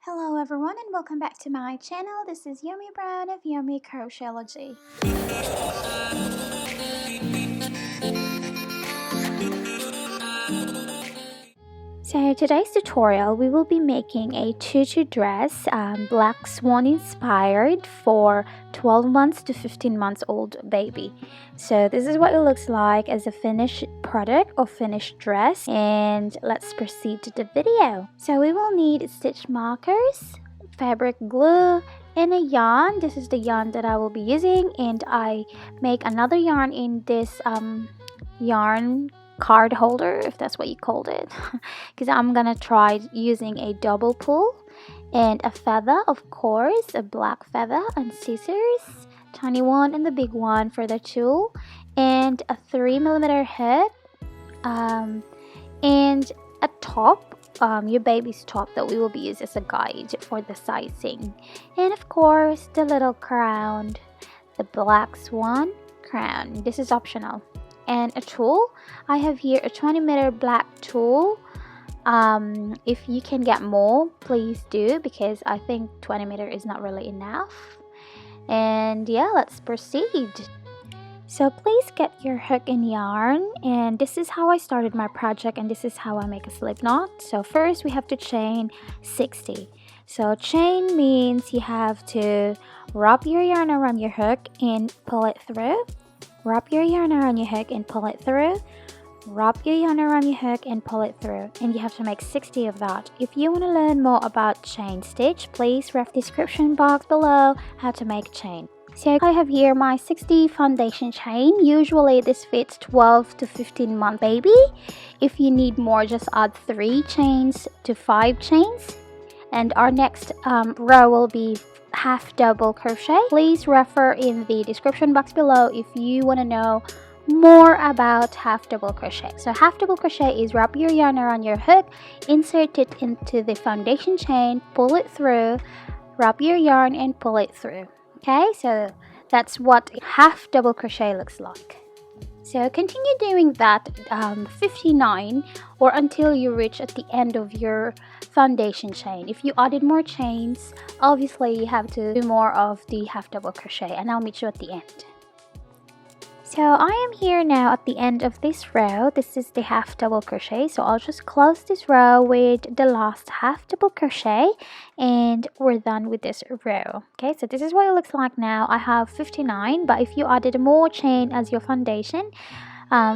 Hello everyone and welcome back to my channel. This is Yummy Brown of Yommycrochetlogy. So today's tutorial we will be making a tutu dress, black swan inspired for 12 months to 15 months old baby. So this is what it looks like as a finished product or finished dress, and let's proceed to the video. So we will need stitch markers, fabric glue, and a yarn. This is the yarn that I will be using, and I make another yarn in this yarn card holder, if that's what you called it, because I'm gonna try using a double pull and a feather, of course, a black feather, and scissors, tiny one and the big one for the tulle, and a 3mm hook, and a top, your baby's top that we will be using as a guide for the sizing, and of course the little crown, the black swan crown. This is optional. And a tulle. I have here a 20-meter black tulle. If you can get more, please do, because I think 20-meter is not really enough. And yeah, let's proceed. So please get your hook and yarn, and this is how I started my project, and this is how I make a slip knot. So first we have to chain 60. So chain means you have to wrap your yarn around your hook and pull it through. Wrap your yarn around your hook and pull it through. Wrap your yarn around your hook and pull it through. And you have to make 60 of that. If you want to learn more about chain stitch, please read the description box below how to make chain. So I have here my 60 foundation chain. Usually this fits 12 to 15 month baby. If you need more, just add 3 chains to 5 chains. And our next row will be half double crochet. Please refer in the description box below if you want to know more about half double crochet. So half double crochet is wrap your yarn around your hook, insert it into the foundation chain, pull it through, wrap your yarn and pull it through. Okay, so that's what half double crochet looks like. So continue doing that 59 or until you reach at the end of your foundation chain. If you added more chains, obviously you have to do more of the half double crochet, and I'll meet you at the end. So I am here now at the end of this row. This is the half double crochet, so I'll just close this row with the last half double crochet and we're done with this row. Okay, so this is what it looks like now. I have 59, but if you added more chain as your foundation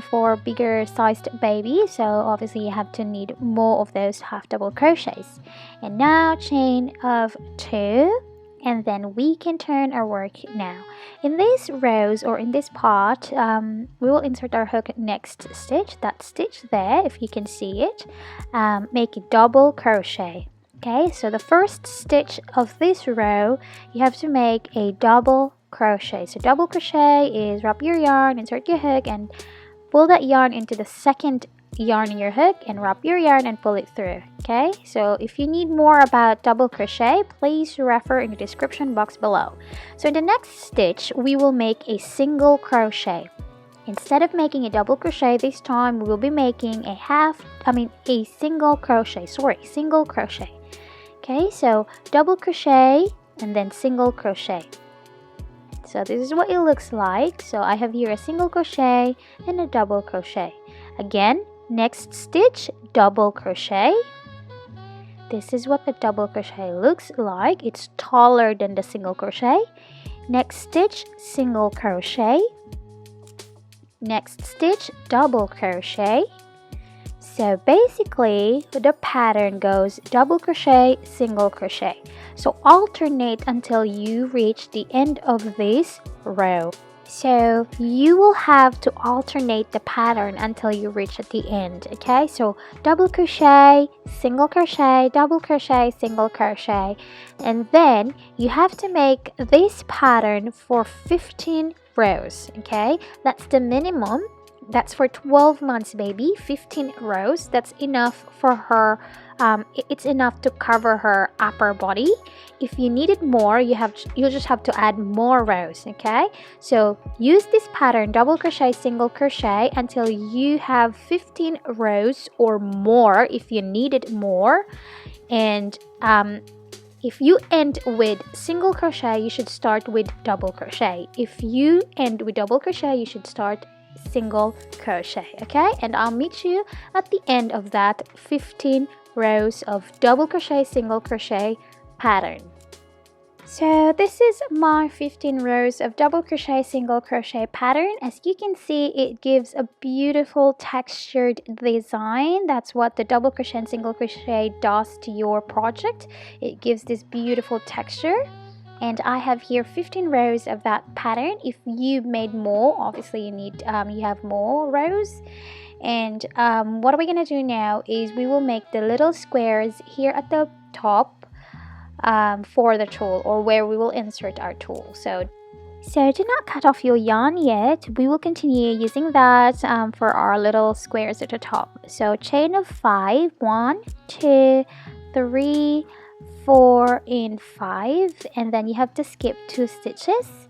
for bigger sized baby, so obviously you have to need more of those half double crochets. And now chain of 2, and then we can turn our work now. In these rows or in this part, we will insert our hook next stitch, that stitch there, if you can see it. Make a double crochet. Okay, so the first stitch of this row, you have to make a double crochet. So double crochet is wrap your yarn, insert your hook, and pull that yarn into the second yarn in your hook and wrap your yarn and pull it through. Okay, so if you need more about double crochet, please refer in the description box below. So in the next stitch we will make a single crochet. Instead of making a double crochet this time, we will be making a single crochet. Single crochet. Okay, so double crochet and then single crochet. So this is what it looks like. So I have here a single crochet and a double crochet. Again, next stitch, double crochet. This is what the double crochet looks like. It's taller than the single crochet. Next stitch, single crochet. Next stitch, double crochet. So basically the pattern goes double crochet, single crochet. So alternate until you reach the end of this row. So you will have to alternate the pattern until you reach at the end. Okay, so double crochet, single crochet, double crochet, single crochet, and then you have to make this pattern for 15 rows. Okay, that's the minimum. That's for 12 months baby. 15 rows, that's enough for her. It's enough to cover her upper body. If you needed more, you just have to add more rows. Okay, so use this pattern, double crochet, single crochet, until you have 15 rows or more if you needed more. And if you end with single crochet, you should start with double crochet. If you end with double crochet, you should start single crochet. Okay, and I'll meet you at the end of that 15 rows of double crochet single crochet pattern. So this is my 15 rows of double crochet single crochet pattern. As you can see, it gives a beautiful textured design. That's what the double crochet and single crochet does to your project. It gives this beautiful texture. And I have here 15 rows of that pattern. If you made more, obviously you have more rows. And what are we gonna do now is we will make the little squares here at the top for the tulle, or where we will insert our tulle. So do not cut off your yarn yet. We will continue using that for our little squares at the top. So chain of 5, 1, 2, 3, 4 and 5, and then you have to skip 2 stitches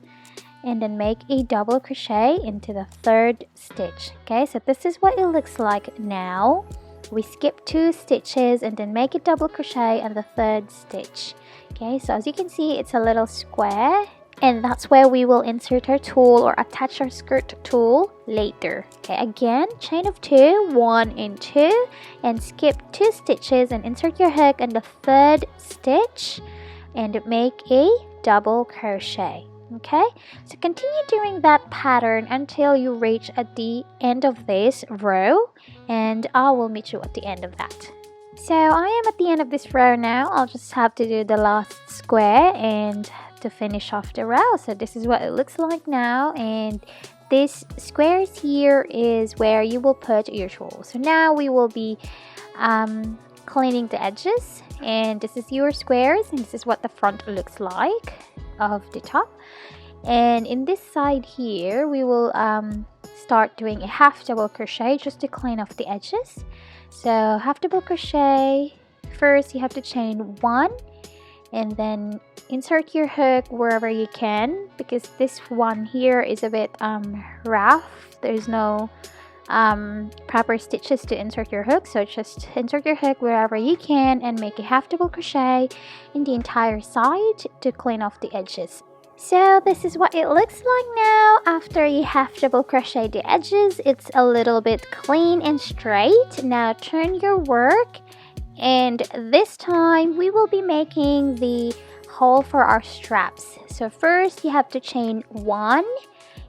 and then make a double crochet into the 3rd stitch. Okay, so this is what it looks like now. We skip 2 stitches and then make a double crochet in the 3rd stitch. Okay, so as you can see, it's a little square, and that's where we will insert our tulle or attach our skirt tulle later. Okay, again, chain of 2, 1 and 2, and skip 2 stitches and insert your hook in the 3rd stitch and make a double crochet. Okay, so continue doing that pattern until you reach at the end of this row, and I will meet you at the end of that. So I am at the end of this row now. I'll just have to do the last square and to finish off the row. So this is what it looks like now, and this squares here is where you will put your tulle. So now we will be cleaning the edges, and this is your squares, and this is what the front looks like of the top. And in this side here we will start doing a half double crochet just to clean off the edges. So half double crochet, first you have to chain 1 and then insert your hook wherever you can, because this one here is a bit rough. There's no proper stitches to insert your hook, so just insert your hook wherever you can and make a half double crochet in the entire side to clean off the edges. So this is what it looks like now after you half double crochet the edges. It's a little bit clean and straight. Now turn your work, and this time we will be making the hole for our straps. So first you have to chain 1,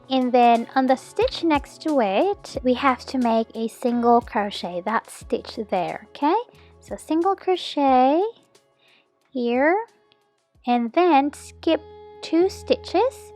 and then on the stitch next to it we have to make a single crochet, that stitch there. Okay, so single crochet here, and then skip 2 stitches.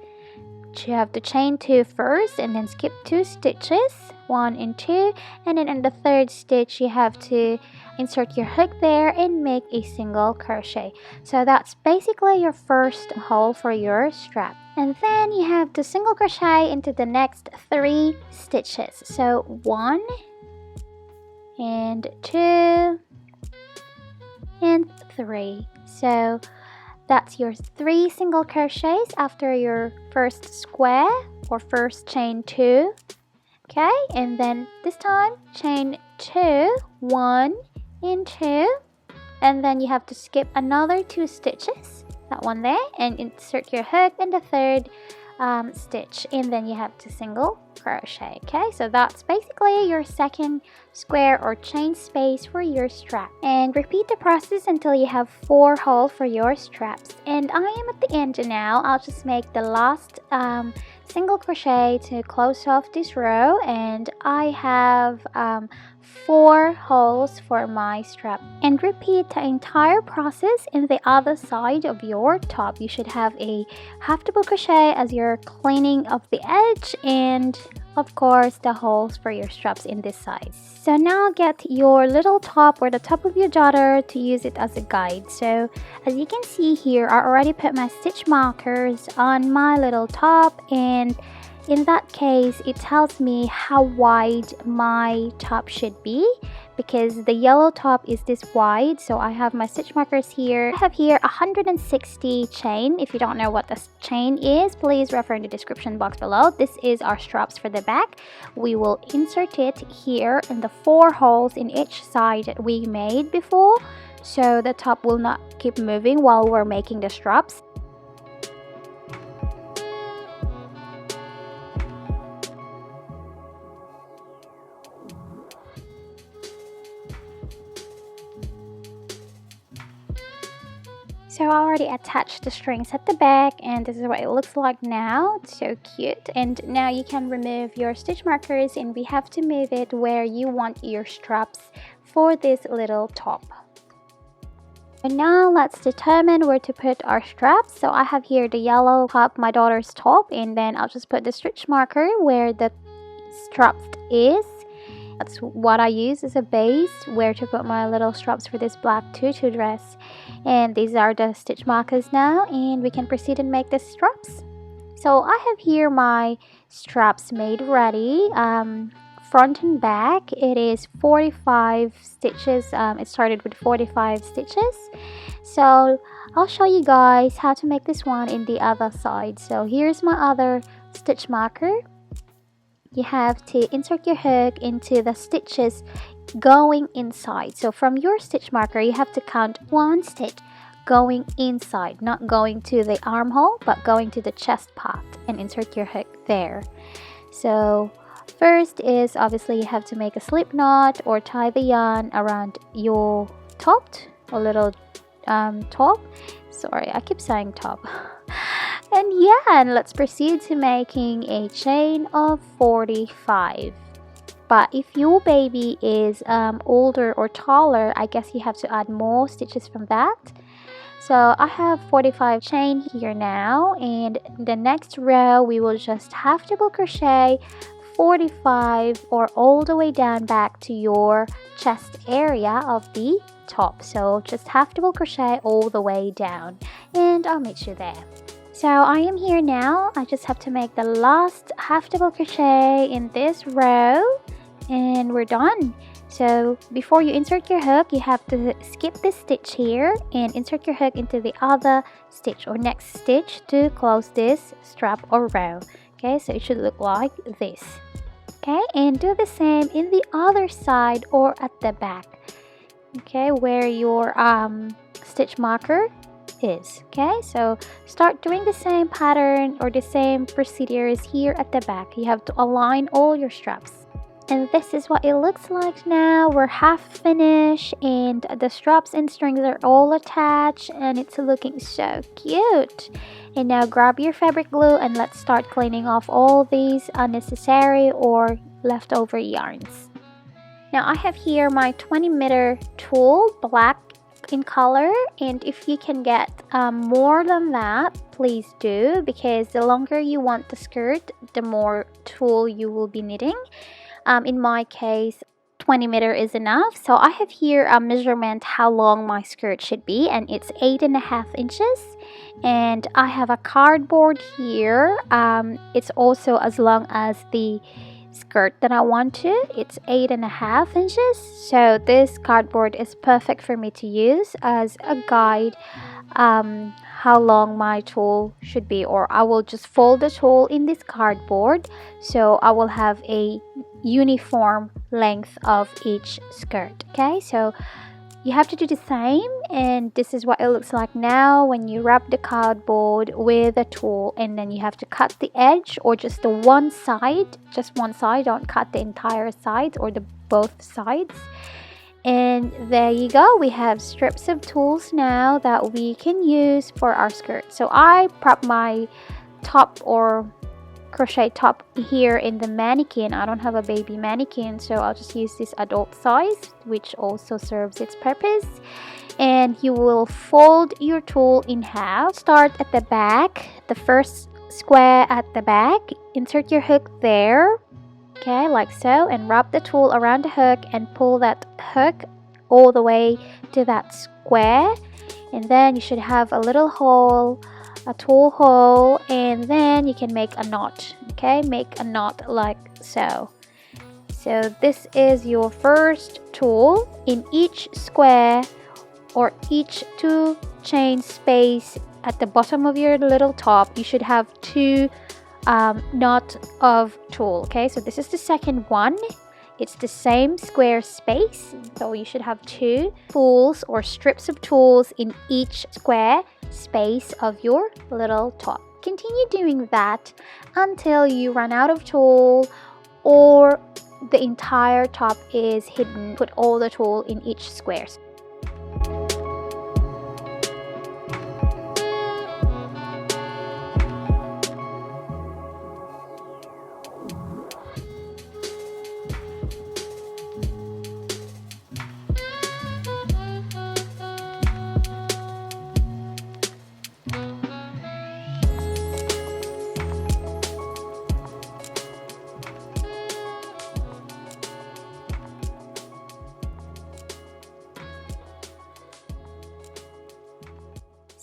You have to chain 2 first and then skip 2 stitches, 1 and 2, and then in the 3rd stitch you have to insert your hook there and make a single crochet. So that's basically your first hole for your strap, and then you have to single crochet into the next 3 stitches. So 1 and 2 and 3. So that's your 3 single crochets after your first square or first chain 2. Okay, and then this time chain 2, 1 and 2, and then you have to skip another 2 stitches, that one there, and insert your hook in the 3rd stitch, and then you have to single crochet. Okay, so that's basically your second square or chain space for your strap, and repeat the process until you have 4 holes for your straps. And I am at the end now. I'll just make the last single crochet to close off this row, and I have 4 holes for my strap, and repeat the entire process in the other side of your top. You should have a half double crochet as you're cleaning of the edge, and of course the holes for your straps in this side. So now get your little top or the top of your daughter to use it as a guide. So as you can see here, I already put my stitch markers on my little top, and in that case it tells me how wide my top should be, because the yellow top is this wide. So I have my stitch markers here. I have here 160 chain. If you don't know what the chain is, please refer in the description box below. This is our straps for the back. We will insert it here in the 4 holes in each side that we made before. so the top will not keep moving while we're making the straps. So I already attached the strings at the back, and this is what it looks like now. It's so cute. And now you can remove your stitch markers, and we have to move it where you want your straps for this little top. And now let's determine where to put our straps. So I have here the yellow top, my daughter's top, and then I'll just put the stitch marker where the straps is. That's what I use as a base where to put my little straps for this black tutu dress. And these are the stitch markers now, and we can proceed and make the straps. So I have here my straps made ready. Front and back, it is 45 stitches. It started with 45 stitches. So I'll show you guys how to make this one in the other side. So here's my other stitch marker. You have to insert your hook into the stitches going inside. So from your stitch marker, you have to count 1 stitch going inside, not going to the armhole, but going to the chest part, and insert your hook there. So first is obviously you have to make a slip knot or tie the yarn around your top, or little top. Sorry, I keep saying top. And yeah, and let's proceed to making a chain of 45. But if your baby is older or taller, I guess you have to add more stitches from that. So I have 45 chain here now, and the next row we will just half double crochet 45 or all the way down back to your chest area of the top. So just half double crochet all the way down, and I'll meet you there. So I am here now. I just have to make the last half double crochet in this row, and we're done. So before you insert your hook, you have to skip this stitch here and insert your hook into the other stitch or next stitch to close this strap or row. Okay, so it should look like this. Okay, and do the same in the other side or at the back. Okay, where your stitch marker is. Okay, so start doing the same pattern or the same procedures here at the back. You have to align all your straps. And this is what it looks like now. We're half finished, and the straps and strings are all attached, and it's looking so cute. And now grab your fabric glue and let's start cleaning off all these unnecessary or leftover yarns. Now I have here my 20-meter tulle, black in color, and if you can get more than that, please do, because the longer you want the skirt, the more tulle you will be knitting. In my case, 20-meter is enough. So I have here a measurement how long my skirt should be, and it's 8.5 inches. And I have a cardboard here. It's also as long as the skirt that I want to. It's 8.5 inches. So this cardboard is perfect for me to use as a guide how long my tulle should be, or I will just fold the tulle in this cardboard, so I will have a uniform length of each skirt. Okay, so you have to do the same, and this is what it looks like now when you wrap the cardboard with a tulle, and then you have to cut the edge or just the one side, don't cut the entire side or the both sides. And there you go, we have strips of tools now that we can use for our skirt. So I prep my top or crochet top here in the mannequin. I don't have a baby mannequin, so I'll just use this adult size, which also serves its purpose. And you will fold your tulle in half. Start at the back, the first square at the back, insert your hook there. Okay, like so, and wrap the tulle around the hook and pull that hook all the way to that square, and then you should have a little hole, a tulle hole, and then you can make a knot. Okay, make a knot like so. So this is your first tulle. In each square or each 2 chain space at the bottom of your little top, you should have 2 knot of tulle. Okay, so this is the second one. It's the same square space, so you should have 2 tools or strips of tools in each square space of your little top. Continue doing that until you run out of tulle or the entire top is hidden. Put all the tulle in each square.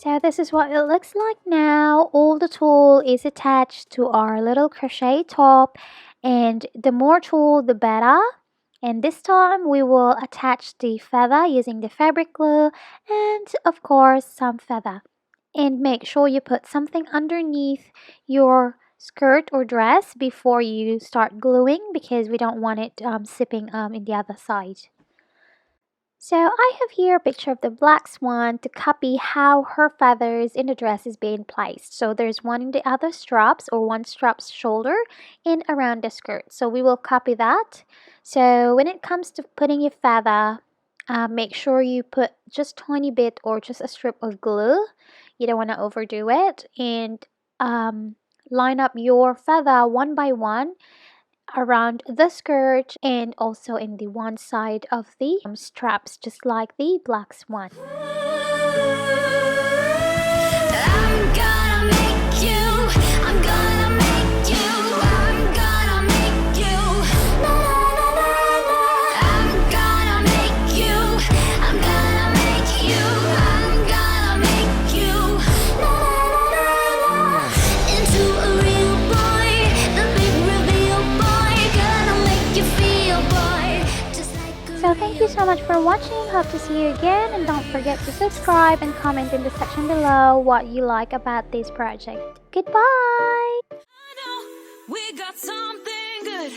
So this is what it looks like now. All the tulle is attached to our little crochet top, and the more tulle the better. And this time we will attach the feather using the fabric glue and of course some feather. And make sure you put something underneath your skirt or dress before you start gluing, because we don't want it sipping in the other side. So I have here a picture of the black swan to copy how her feathers in the dress is being placed. So there's one in the other straps, or one strap's shoulder and around the skirt. So we will copy that. So when it comes to putting your feather, make sure you put just a tiny bit or just a strip of glue. You don't want to overdo it. And line up your feather one by one around the skirt and also in the one side of the straps, just like the black swan. I'm gonna make you, I'm gonna make you, I'm gonna make you, la, la, la, la. I'm gonna make you, I'm gonna make you, I'm gonna make you, la, la, la, la, into a real boy, the big reveal boy, gonna make you feel boy, just like a so thank you so much for watching. Hope to see you again, and don't forget to subscribe and comment in the section below what you like about this project. Goodbye! I know we got something good.